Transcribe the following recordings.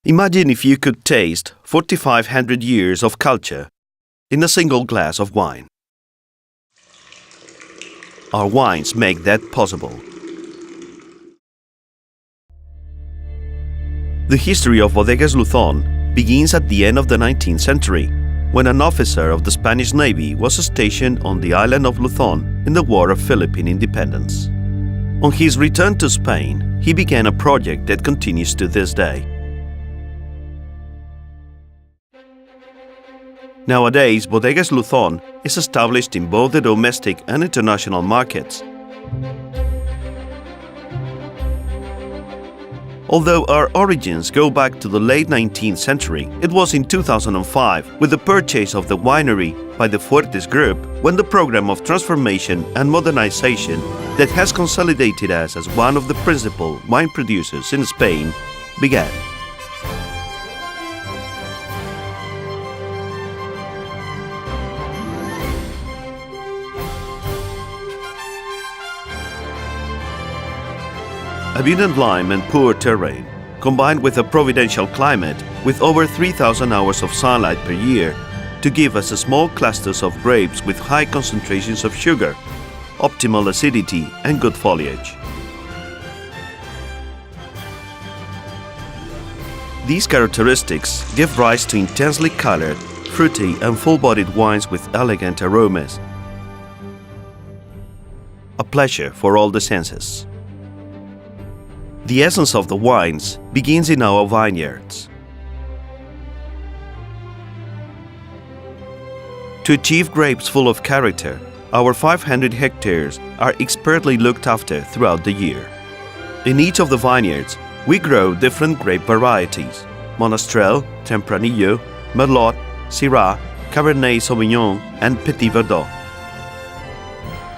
Imagine if you could taste 4,500 years of culture in a single glass of wine. Our wines make that possible. The history of Bodegas Luzon begins at the end of the 19th century, when an officer of the Spanish Navy was stationed on the island of Luzon in the War of Philippine Independence. On his return to Spain, he began a project that continues to this day. Nowadays, Bodegas Luzon is established in both the domestic and international markets. Although our origins go back to the late 19th century, it was in 2005, with the purchase of the winery by the Fuertes Group, when the program of transformation and modernization that has consolidated us as one of the principal wine producers in Spain began. Abundant lime and poor terrain, combined with a providential climate with over 3,000 hours of sunlight per year, to give us small clusters of grapes with high concentrations of sugar, optimal acidity and good foliage. These characteristics give rise to intensely colored, fruity and full-bodied wines with elegant aromas. A pleasure for all the senses. The essence of the wines begins in our vineyards. To achieve grapes full of character, our 500 hectares are expertly looked after throughout the year. In each of the vineyards, we grow different grape varieties: Monastrell, Tempranillo, Merlot, Syrah, Cabernet Sauvignon, and Petit Verdot.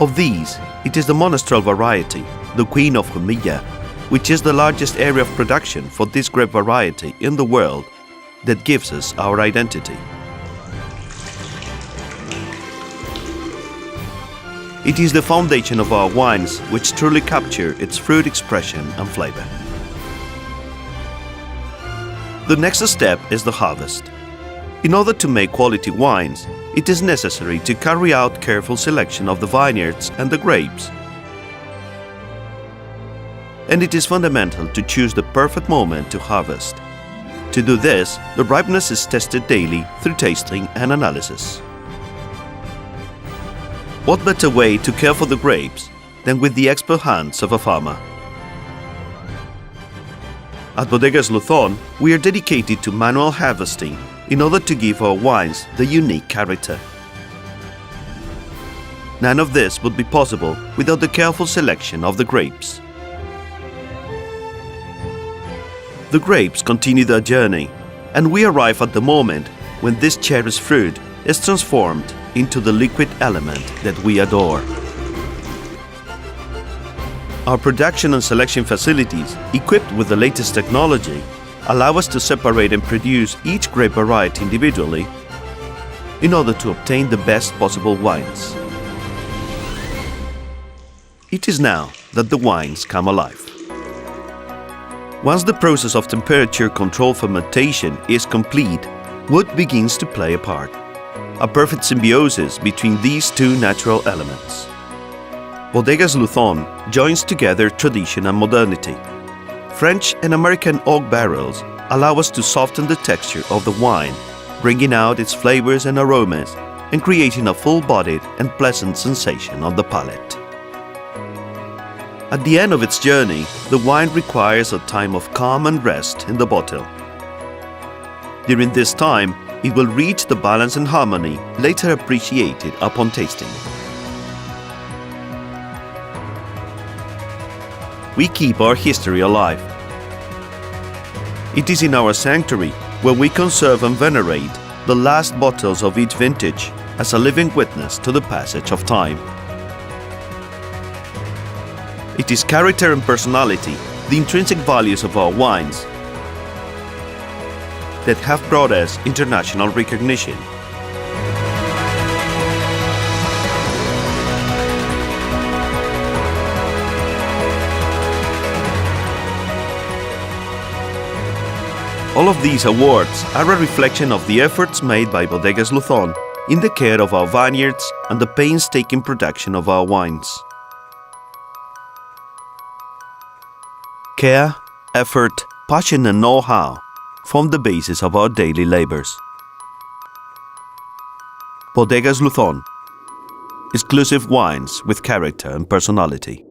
Of these, it is the Monastrell variety, the Queen of Comilla, which is the largest area of production for this grape variety in the world, that gives us our identity. It is the foundation of our wines which truly capture its fruit expression and flavor. The next step is the harvest. In order to make quality wines, it is necessary to carry out careful selection of the vineyards and the grapes. And it is fundamental to choose the perfect moment to harvest. To do this, the ripeness is tested daily through tasting and analysis. What better way to care for the grapes than with the expert hands of a farmer? At Bodegas Luzon, we are dedicated to manual harvesting in order to give our wines the unique character. None of this would be possible without the careful selection of the grapes. The grapes continue their journey, and we arrive at the moment when this cherished fruit is transformed into the liquid element that we adore. Our production and selection facilities, equipped with the latest technology, allow us to separate and produce each grape variety individually in order to obtain the best possible wines. It is now that the wines come alive. Once the process of temperature-controlled fermentation is complete, wood begins to play a part, a perfect symbiosis between these two natural elements. Bodegas Luzon joins together tradition and modernity. French and American oak barrels allow us to soften the texture of the wine, bringing out its flavors and aromas and creating a full-bodied and pleasant sensation on the palate. At the end of its journey, the wine requires a time of calm and rest in the bottle. During this time, it will reach the balance and harmony later appreciated upon tasting. We keep our history alive. It is in our sanctuary where we conserve and venerate the last bottles of each vintage as a living witness to the passage of time. It is character and personality, the intrinsic values of our wines, that have brought us international recognition. All of these awards are a reflection of the efforts made by Bodegas Luzon in the care of our vineyards and the painstaking production of our wines. Care, effort, passion and know-how form the basis of our daily labors. Bodegas Luzon, exclusive wines with character and personality.